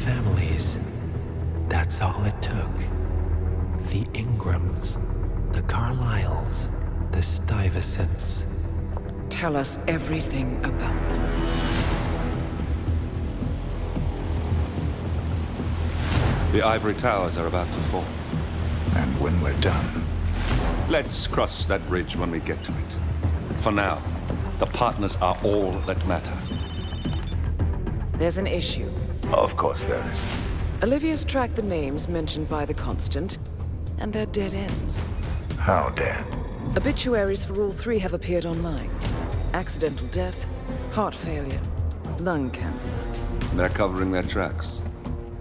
families. That's all it took. The Ingrams, the Carlyles, the Stuyvesants. Tell us everything about them. The ivory towers are about to fall. And when we're done, Let's cross that bridge when we get to it. For now, the partners are all that matter. There's an issue. Of course there is. Olivia's tracked the names mentioned by the Constant, and they're dead ends. how dead? Obituaries for all three have appeared online. Accidental death, heart failure, lung cancer. They're covering their tracks.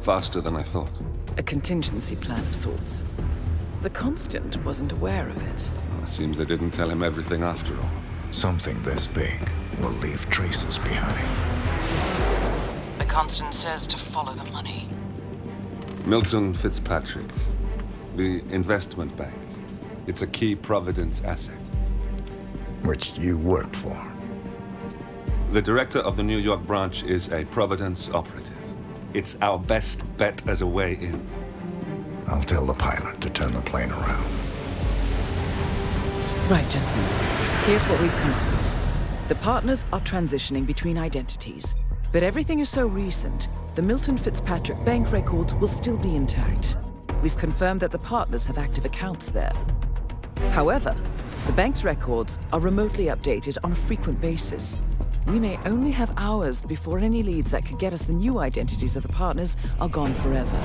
Faster than I thought. A contingency plan of sorts. The Constant wasn't aware of it. Seems they didn't tell him everything after all. Something this big will leave traces behind. The Constant says to follow the money. Milton Fitzpatrick, the investment bank. It's a key Providence asset. Which you worked for. The director of the New York branch is a Providence operative. It's our best bet as a way in. I'll tell the pilot to turn the plane around. Right, gentlemen. Here's what we've come up with. The partners are transitioning between identities, but everything is so recent, the Milton Fitzpatrick bank records will still be intact. We've confirmed that the partners have active accounts there. However, the bank's records are remotely updated on a frequent basis. We may only have hours before any leads that could get us the new identities of the partners are gone forever.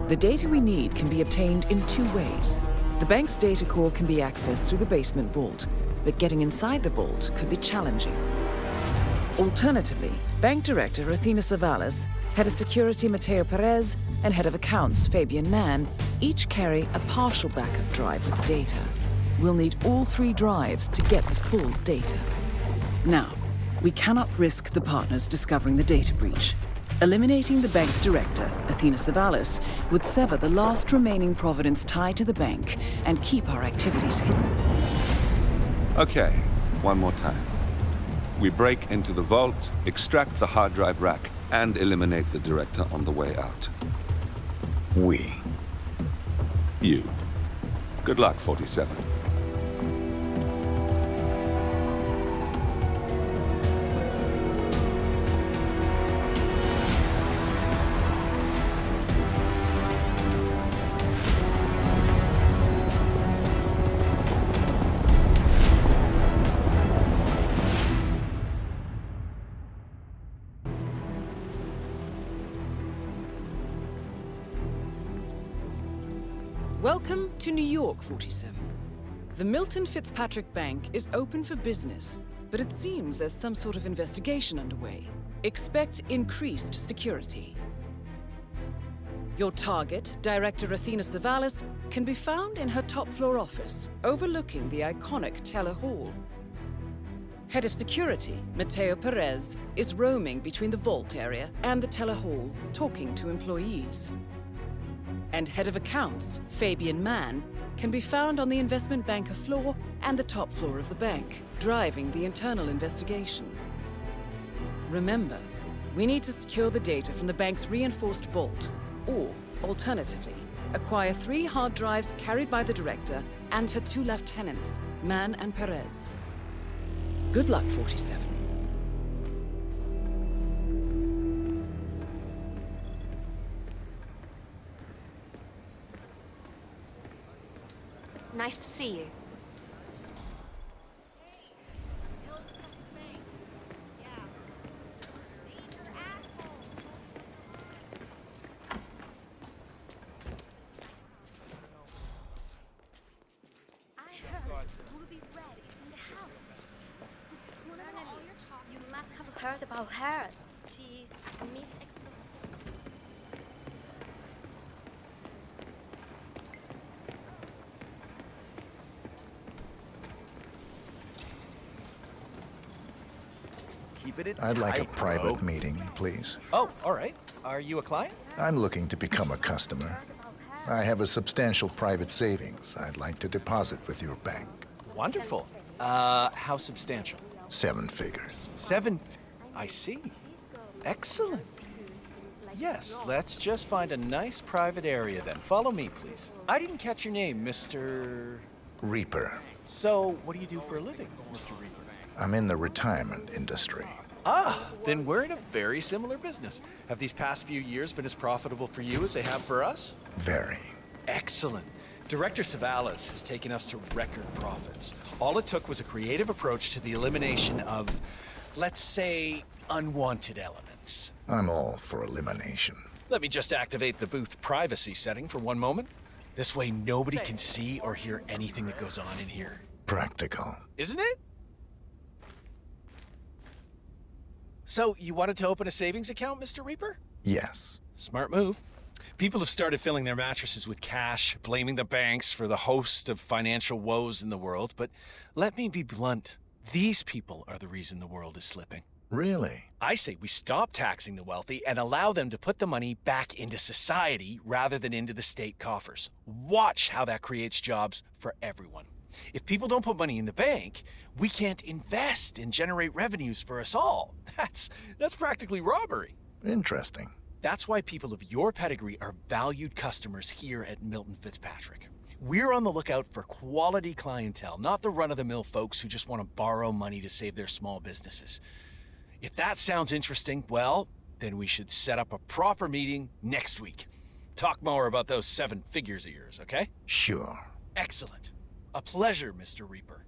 The data we need can be obtained in two ways. The bank's data core can be accessed through the basement vault, but getting inside the vault could be challenging. Alternatively, Bank Director Athena Savalas, Head of Security Mateo Perez, and Head of Accounts Fabian Mann each carry a partial backup drive with the data. We'll need all three drives to get the full data. Now, we cannot risk the partners discovering the data breach. Eliminating the bank's director, Athena Savalas, would sever the last remaining Providence tie to the bank and keep our activities hidden. Okay, one more time. We break into the vault, extract the hard drive rack, and eliminate the director on the way out. We. You. Good luck, 47. Welcome to New York, 47. The Milton Fitzpatrick Bank is open for business, but it seems there's some sort of investigation underway. Expect increased security. Your target, Director Athena Savalas, can be found in her top-floor office, overlooking the iconic Teller Hall. Head of Security, Mateo Perez, is roaming between the vault area and the Teller Hall, talking to employees. And Head of Accounts, Fabian Mann, can be found on the investment banker floor and the top floor of the bank, driving the internal investigation. Remember, we need to secure the data from the bank's reinforced vault, or, alternatively, acquire 3 hard drives carried by the director and her 2 lieutenants, Mann and Perez. Good luck, 47. Nice to see you. You must have heard about her. She's Miss Explosive. I'd like a private meeting, please. Oh, all right. Are you a client? I'm looking to become a customer. I have a substantial private savings I'd like to deposit with your bank. Wonderful. How substantial? 7 figures. 7. I see. Excellent. Yes, let's just find a nice private area then. Follow me, please. I didn't catch your name, Mr. Reaper. So, what do you do for a living, Mr. Reaper? I'm in the retirement industry. Ah, then we're in a very similar business. Have these past few years been as profitable for you as they have for us? Very. Excellent. Director Savalas has taken us to record profits. All it took was a creative approach to the elimination of, let's say, unwanted elements. I'm all for elimination. Let me just activate the booth privacy setting for one moment. This way nobody can see or hear anything that goes on in here. Practical. Isn't it? So, you wanted to open a savings account, Mr. Reaper? Yes. Smart move. People have started filling their mattresses with cash, blaming the banks for the host of financial woes in the world, but let me be blunt. These people are the reason the world is slipping. Really? I say we stop taxing the wealthy and allow them to put the money back into society rather than into the state coffers. Watch how that creates jobs for everyone. If people don't put money in the bank, we can't invest and generate revenues for us all. That's practically robbery. Interesting. That's why people of your pedigree are valued customers here at Milton Fitzpatrick. We're on the lookout for quality clientele, not the run-of-the-mill folks who just want to borrow money to save their small businesses. If that sounds interesting, well, then we should set up a proper meeting next week. Talk more about those 7 figures of yours, okay? Sure. Excellent. A pleasure, Mr. Reaper.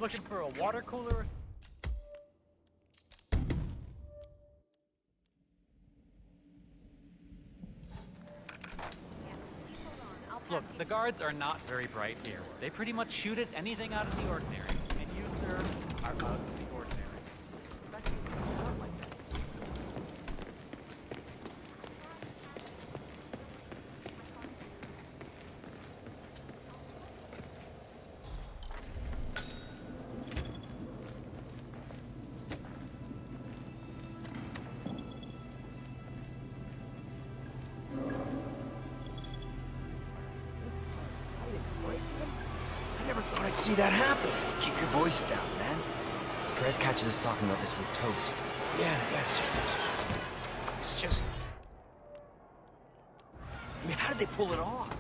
Looking for a water cooler? Look, the guards are not very bright here. They pretty much shoot at anything out of the ordinary. And you, sir, are out of the ordinary. Especially not like this. I'd see that happen. Keep your voice down, man. Perez catches us talking about this with toast. Yeah, so it's just... I mean, how did they pull it off?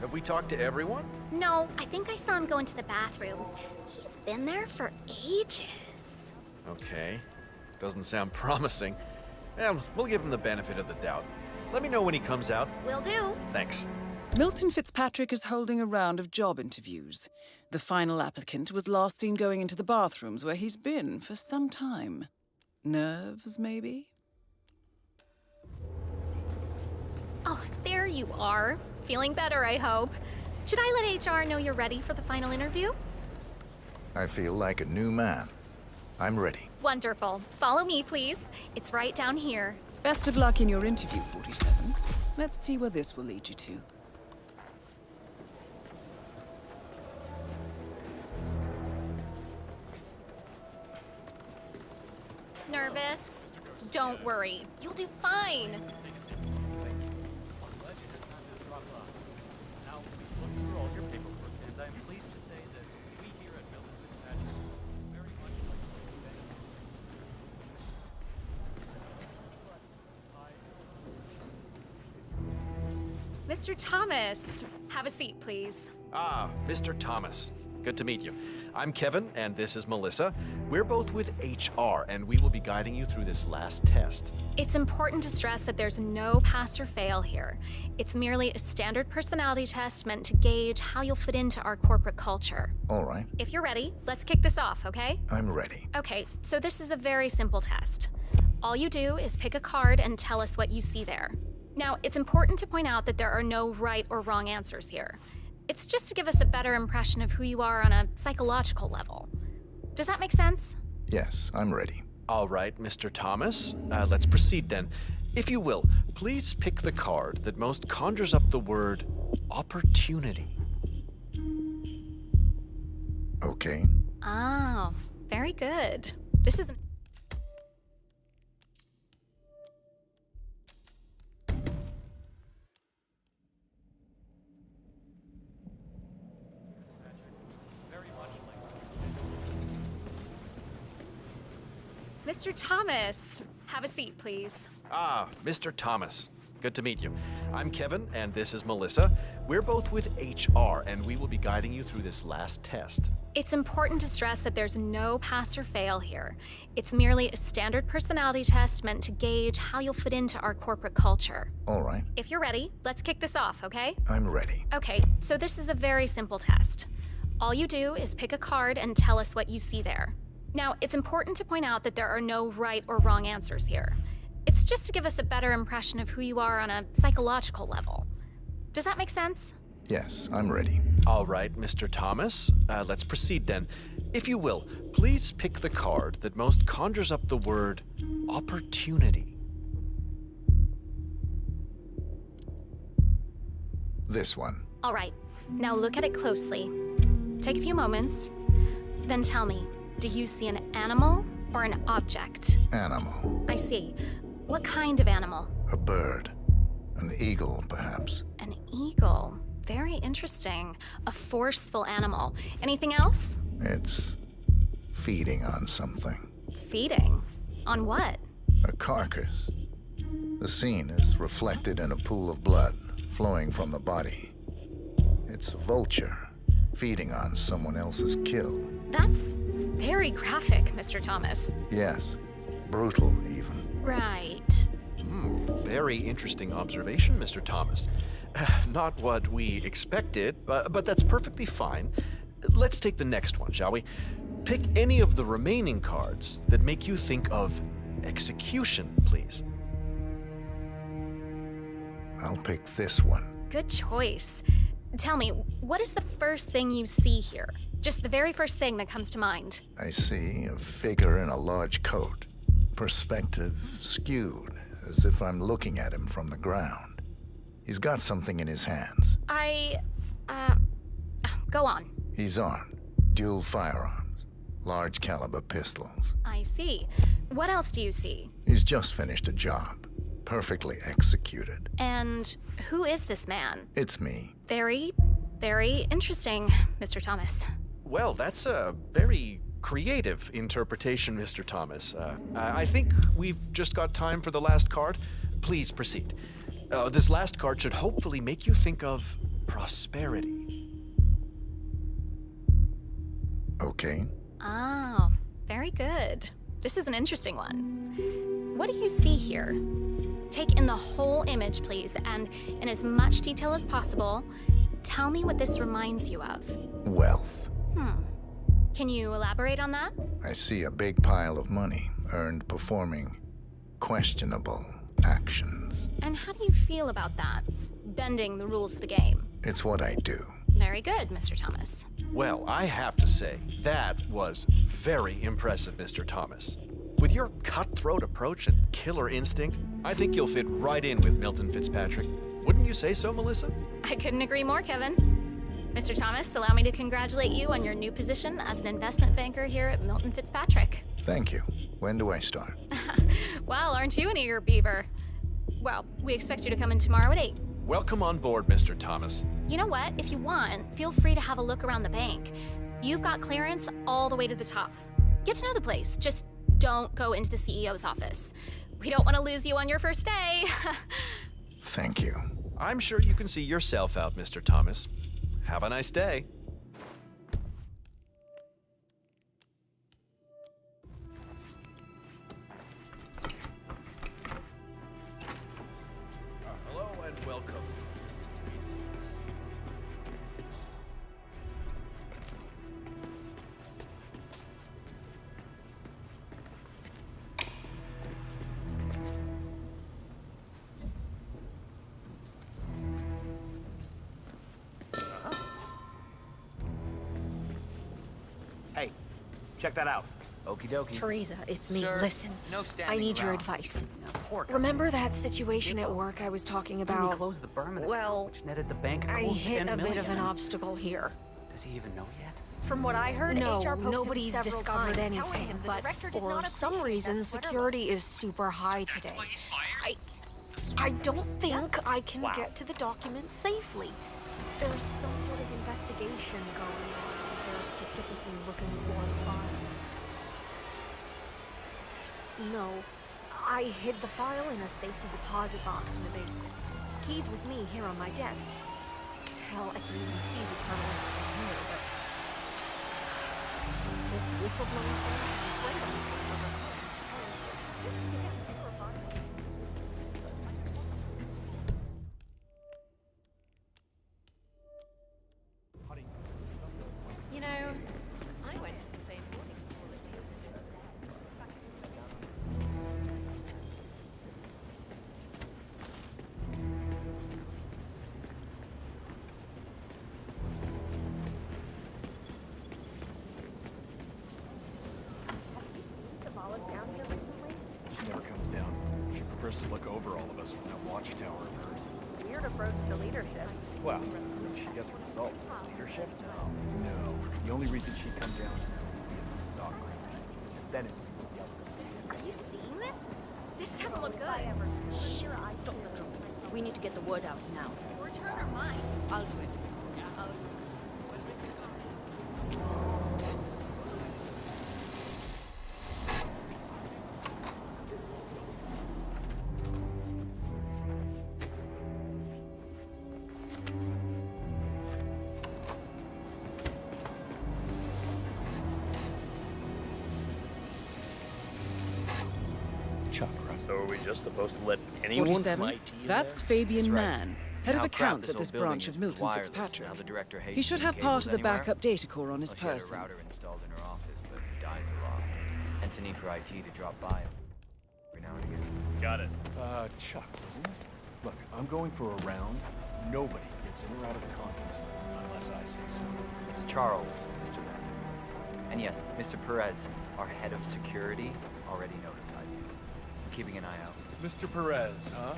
Have we talked to everyone? No, I think I saw him go into the bathrooms. He's been there for ages. Okay. Doesn't sound promising. Yeah, we'll give him the benefit of the doubt. Let me know when he comes out. Will do. Thanks. Milton Fitzpatrick is holding a round of job interviews. The final applicant was last seen going into the bathrooms where he's been for some time. Nerves, maybe? Oh, there you are. Feeling better, I hope. Should I let HR know you're ready for the final interview? I feel like a new man. I'm ready. Wonderful. Follow me, please. It's right down here. Best of luck in your interview, 47. Let's see where this will lead you to. Nervous? Don't worry. You'll do fine. Now, we've looked through all your paperwork, and I'm pleased to say that we here at Milton Fitzpatrick very much like to thank Mr. Thomas, have a seat, please. Ah, Mr. Thomas. Good to meet you. I'm Kevin, and this is Melissa. We're both with HR, and we will be guiding you through this last test. It's important to stress that there's no pass or fail here. It's merely a standard personality test meant to gauge how you'll fit into our corporate culture. All right. If you're ready, let's kick this off, okay? I'm ready. Okay, so this is a very simple test. All you do is pick a card and tell us what you see there. Now, it's important to point out that there are no right or wrong answers here. It's just to give us a better impression of who you are on a psychological level. Does that make sense? Yes, I'm ready. All right, Mr. Thomas. Let's proceed then. If you will, please pick the card that most conjures up the word opportunity. Okay. Oh, very good. This is Mr. Thomas, have a seat, please. Ah, Mr. Thomas. Good to meet you. I'm Kevin, and this is Melissa. We're both with HR, and we will be guiding you through this last test. It's important to stress that there's no pass or fail here. It's merely a standard personality test meant to gauge how you'll fit into our corporate culture. All right. If you're ready, let's kick this off, okay? I'm ready. Okay, so this is a very simple test. All you do is pick a card and tell us what you see there. Now, it's important to point out that there are no right or wrong answers here. It's just to give us a better impression of who you are on a psychological level. Does that make sense? Yes, I'm ready. All right, Mr. Thomas. Let's proceed then. If you will, please pick the card that most conjures up the word opportunity. This one. All right, now look at it closely. Take a few moments, then tell me, do you see an animal or an object? Animal. I see. What kind of animal? A bird. An eagle, perhaps. An eagle. Very interesting. A forceful animal. Anything else? It's feeding on something. Feeding? On what? A carcass. The scene is reflected in a pool of blood flowing from the body. It's a vulture feeding on someone else's kill. That's very graphic, Mr. Thomas. Yes. Brutal, even. Right. Very interesting observation, Mr. Thomas. Not what we expected, but that's perfectly fine. Let's take the next one, shall we? Pick any of the remaining cards that make you think of execution, please. I'll pick this one. Good choice. Tell me, what is the first thing you see here? Just the very first thing that comes to mind. I see a figure in a large coat. Perspective skewed, as if I'm looking at him from the ground. He's got something in his hands. Go on. He's armed. Dual firearms. Large caliber pistols. I see. What else do you see? He's just finished a job. Perfectly executed. And who is this man? It's me. Very, very interesting, Mr. Thomas. Well, that's a very creative interpretation, Mr. Thomas. I think we've just got time for the last card. Please proceed. This last card should hopefully make you think of prosperity. Okay. Oh, very good. This is an interesting one. What do you see here? Take in the whole image, please, and in as much detail as possible, tell me what this reminds you of. Wealth. Can you elaborate on that? I see a big pile of money earned performing questionable actions. And how do you feel about that? Bending the rules of the game. It's what I do. Very good, Mr. Thomas. Well, I have to say, that was very impressive, Mr. Thomas. With your cutthroat approach and killer instinct, I think you'll fit right in with Milton Fitzpatrick. Wouldn't you say so, Melissa? I couldn't agree more, Kevin. Mr. Thomas, allow me to congratulate you on your new position as an investment banker here at Milton Fitzpatrick. Thank you. When do I start? Well, aren't you an eager beaver? Well, we expect you to come in tomorrow at 8. Welcome on board, Mr. Thomas. You know what? If you want, feel free to have a look around the bank. You've got clearance all the way to the top. Get to know the place. Just don't go into the CEO's office. We don't want to lose you on your first day. Thank you. I'm sure you can see yourself out, Mr. Thomas. Have a nice day. Hello and welcome. Hey, check that out. Okie dokie. Teresa, it's me. Sir, Listen, no standing I need your around. advice. Pork. Remember that situation at work I was talking We about? closed the Berman Well, account, which netted the bank I almost hit 10 a bit of million. an obstacle here. Does he even know yet? From what I heard, No, HR poked him nobody's several discovered times, telling anything, him the but director did for not some appreciate reason, that sweater security is super high today. I don't think I can get to the documents safely. There's some sort of investigation going on. They're specifically looking for a file. No, I hid the file in a safety deposit box in the basement. Keys with me here on my desk. Hell, I can even see the terminal from here, but this whistleblowing thing is great on the You know, I went to the same boarding school as you. She never comes down. She prefers to look over all of us from that watchtower of hers. Weird approach to leadership. Well, she gets results. Leadership? No. The only reason she comes down is to be a stock. Then it's Are you seeing this? This doesn't look good. Stop the trouble. We need to get the word out now. Your turn or mine? I'll do it. chakra. So are we just supposed to let anyone 47. That's Fabian Mann, head of How crap accounts at this this old building branch is of Milton wireless. Fitzpatrick. Now the director hates He should seeing have part of the cables backup data core on his anywhere. Oh, she person. had a router installed in her office, but it dies a lot. Hence a need for IT to drop by every now and again. Got it. Chuck, isn't it? Look, I'm going for a round. Nobody gets in or out of the conference room unless I say so. It's Charles, Mr. Mann. And yes, Mr. Perez, our head of security, already notified you. I'm keeping an eye out. Mr. Perez, huh?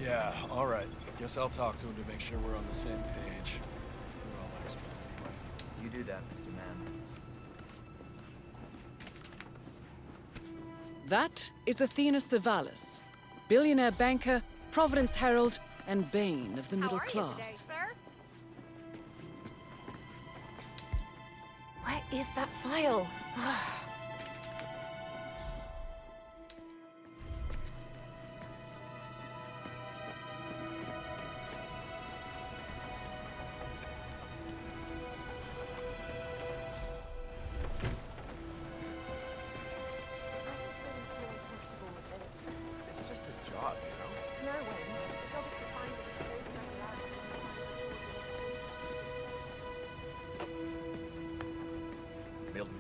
Yeah, all right. Guess I'll talk to him to make sure we're on the same page. We're all experts. You do that, Mr. Mann. That is Athena Savalas, billionaire banker, Providence Herald, and bane of the middle class. sir? Where is that file?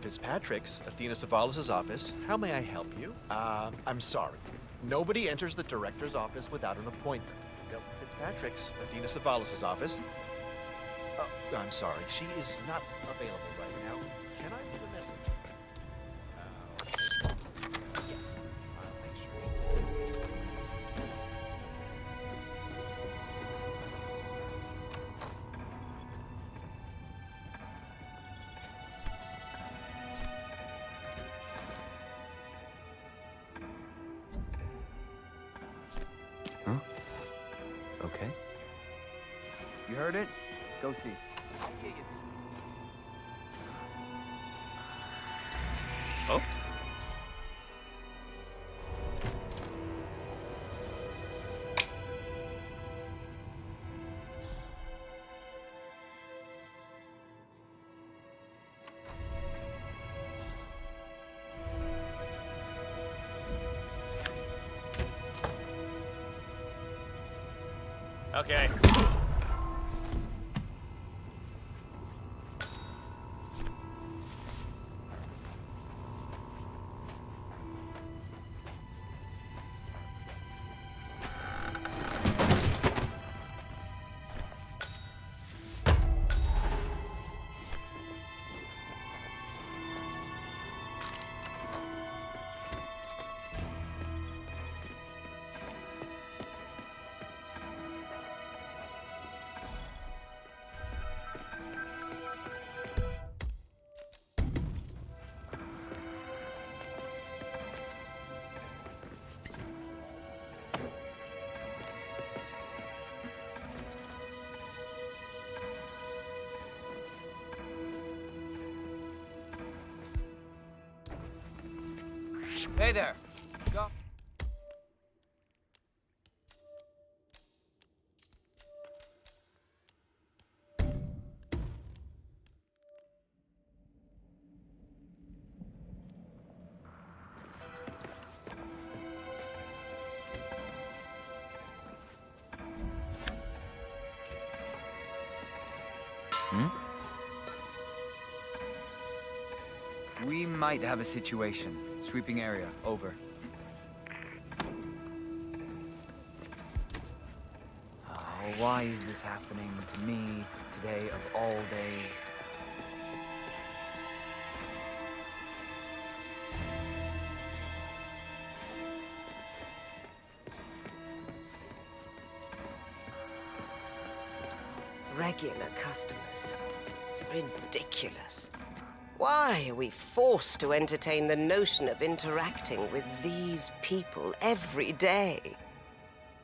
Fitzpatrick's, Athena Savalas' office. How may I help you? I'm sorry. Nobody enters the director's office without an appointment. Yep, Fitzpatrick's, Athena Savalas' office. Oh, I'm sorry. She is not available right now. Can I leave a message? Okay. Yes, I'll make sure. Okay. You heard it? Go see. Oh? Okay. Hey there. Go. We might have a situation. Sweeping area, over. Oh, why is this happening to me today of all days? Regular customers. Ridiculous. Why are we forced to entertain the notion of interacting with these people every day?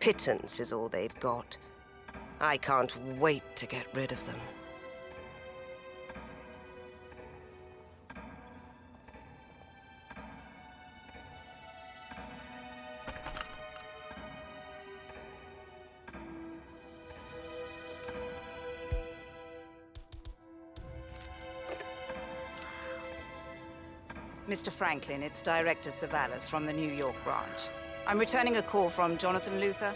Pittance is all they've got. I can't wait to get rid of them. Mr. Franklin, it's Director Savalas from the New York branch. I'm returning a call from Jonathan Luther.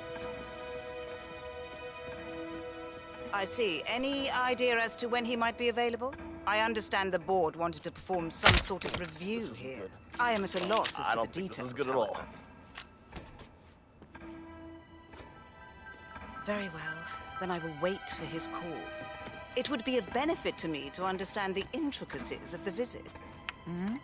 I see. Any idea as to when he might be available? I understand the board wanted to perform some sort of review here. I am at a loss as to the details, good at all. however. Very well. Then I will wait for his call. It would be of benefit to me to understand the intricacies of the visit. Hmm?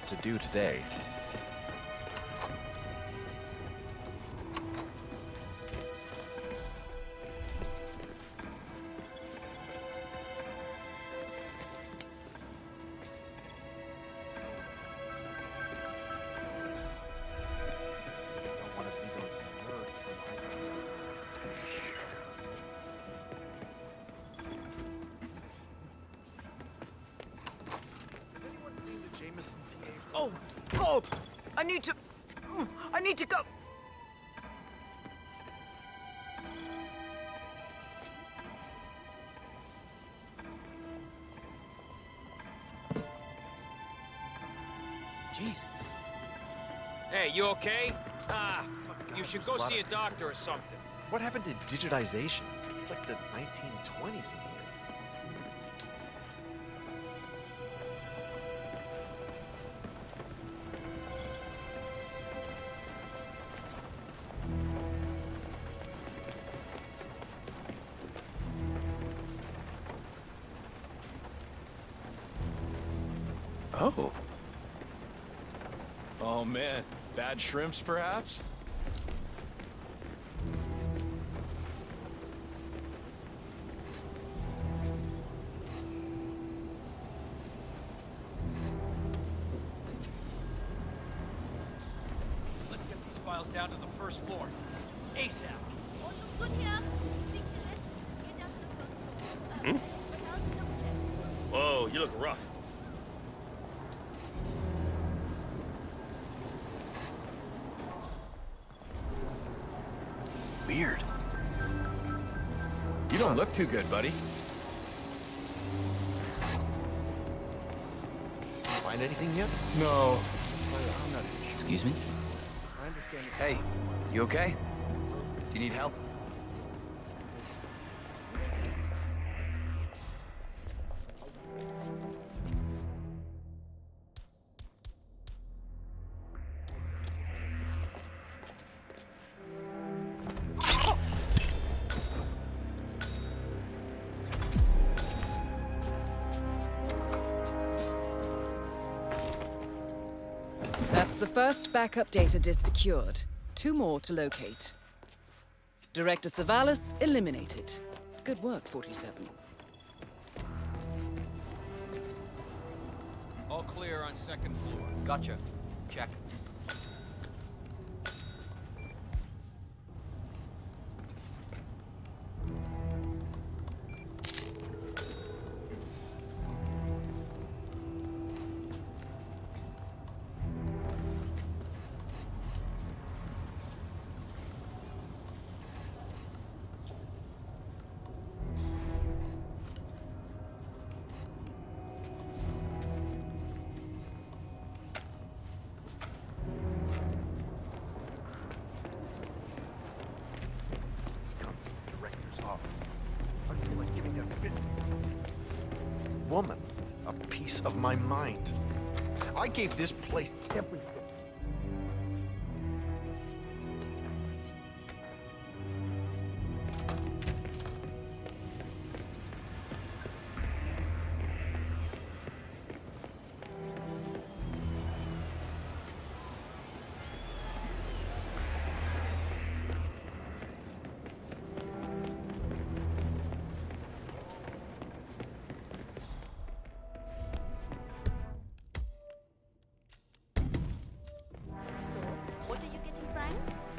what to do today. Oh, God! I need to go. Jeez. Hey, you okay? You should go see a doctor or something. What happened to digitization? It's like the 1920s in here. Oh. Oh man, bad shrimps perhaps? Let's get these files down to the first floor. ASAP. Good here. Whoa, you look rough. Weird. You don't look too good, buddy. Find anything yet? No. Excuse me? Hey, you okay? Do you need help? That's the first backup data disk secured. 2 more to locate. Director Savalas eliminated. Good work, 47. All clear on second floor. Gotcha. Check. Woman, a piece of my mind. I gave this place everything.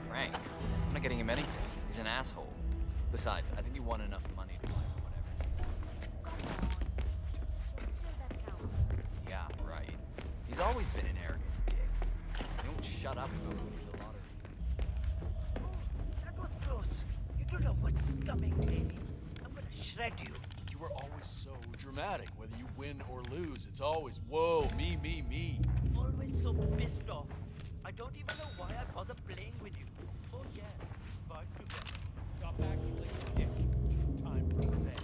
Frank. I'm not getting him anything. He's an asshole. Besides, I think he won enough money to buy whatever. Yeah, right. He's always been an arrogant dick. He won't shut up about winning the lottery. That was close. You don't know what's coming, baby. I'm gonna shred you. You were always so dramatic. Whether you win or lose, it's always, whoa, me, me, me. Always so pissed off. I don't even know why I bother playing with you. Oh yeah, but you better. Got back, you licked the dick. Time for revenge.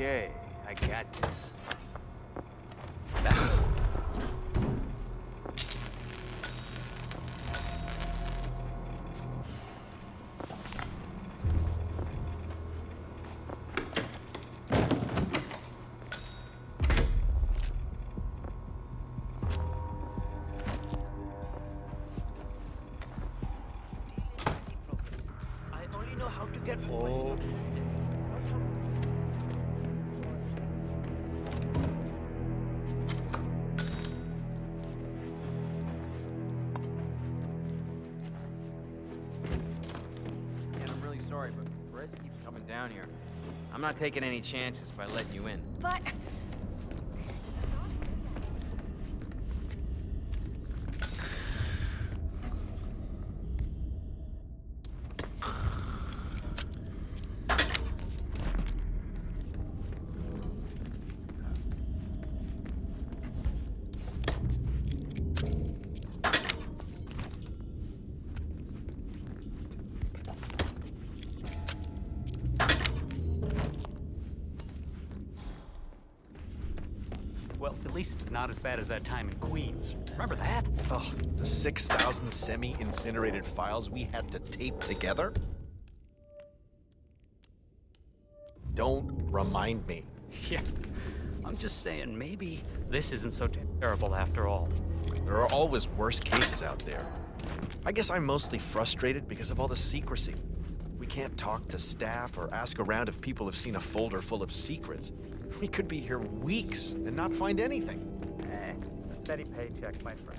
Okay, I got this. I only know how to get from West London. And I'm really sorry, but Perez keeps coming down here. I'm not taking any chances by letting you in. But Well, at least it's not as bad as that time in Queens. Remember that? Oh, the 6,000 semi-incinerated files we had to tape together? Don't remind me. Yeah. I'm just saying, maybe this isn't so terrible after all. There are always worse cases out there. I guess I'm mostly frustrated because of all the secrecy. We can't talk to staff or ask around if people have seen a folder full of secrets. We could be here weeks and not find anything. A steady paycheck, my friend.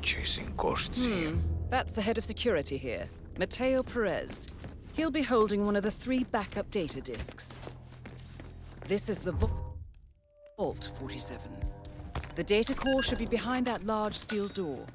Chasing ghosts here. That's the head of security here, Mateo Perez. He'll be holding one of the 3 backup data disks. This is the Vault 47. The data core should be behind that large steel door.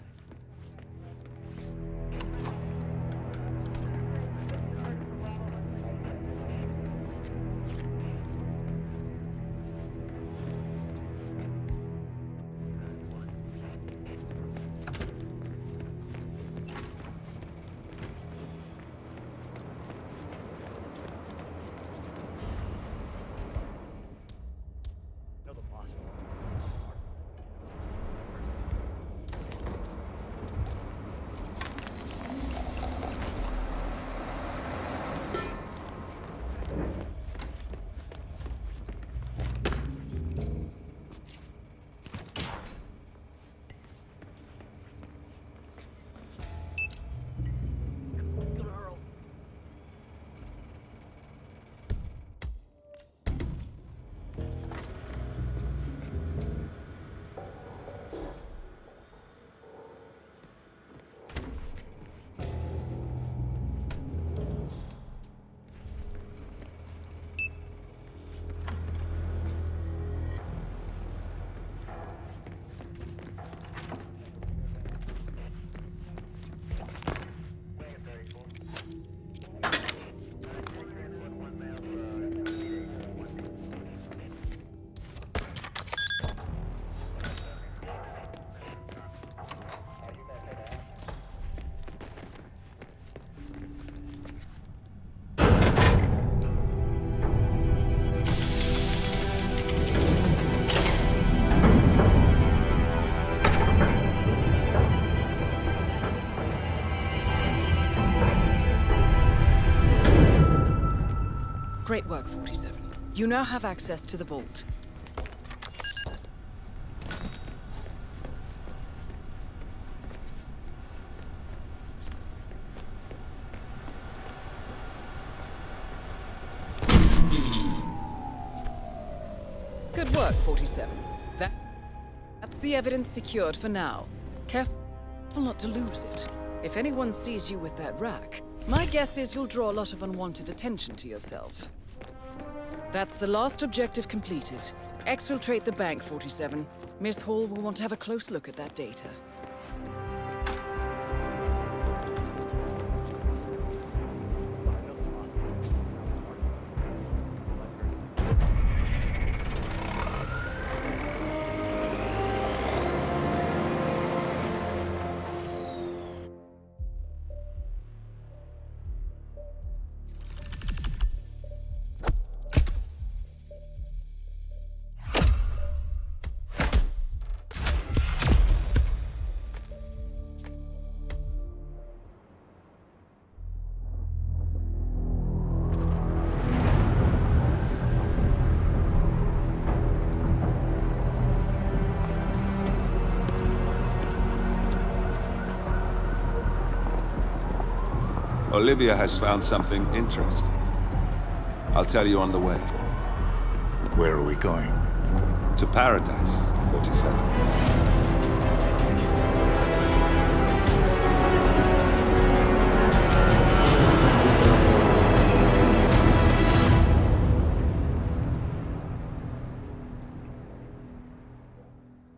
Great work, 47. You now have access to the vault. Good work, 47. That's the evidence secured for now. Careful not to lose it. If anyone sees you with that rack, my guess is you'll draw a lot of unwanted attention to yourself. That's the last objective completed. Exfiltrate the bank, 47. Miss Hall will want to have a close look at that data. Olivia has found something interesting. I'll tell you on the way. Where are we going? To Paradise, 47.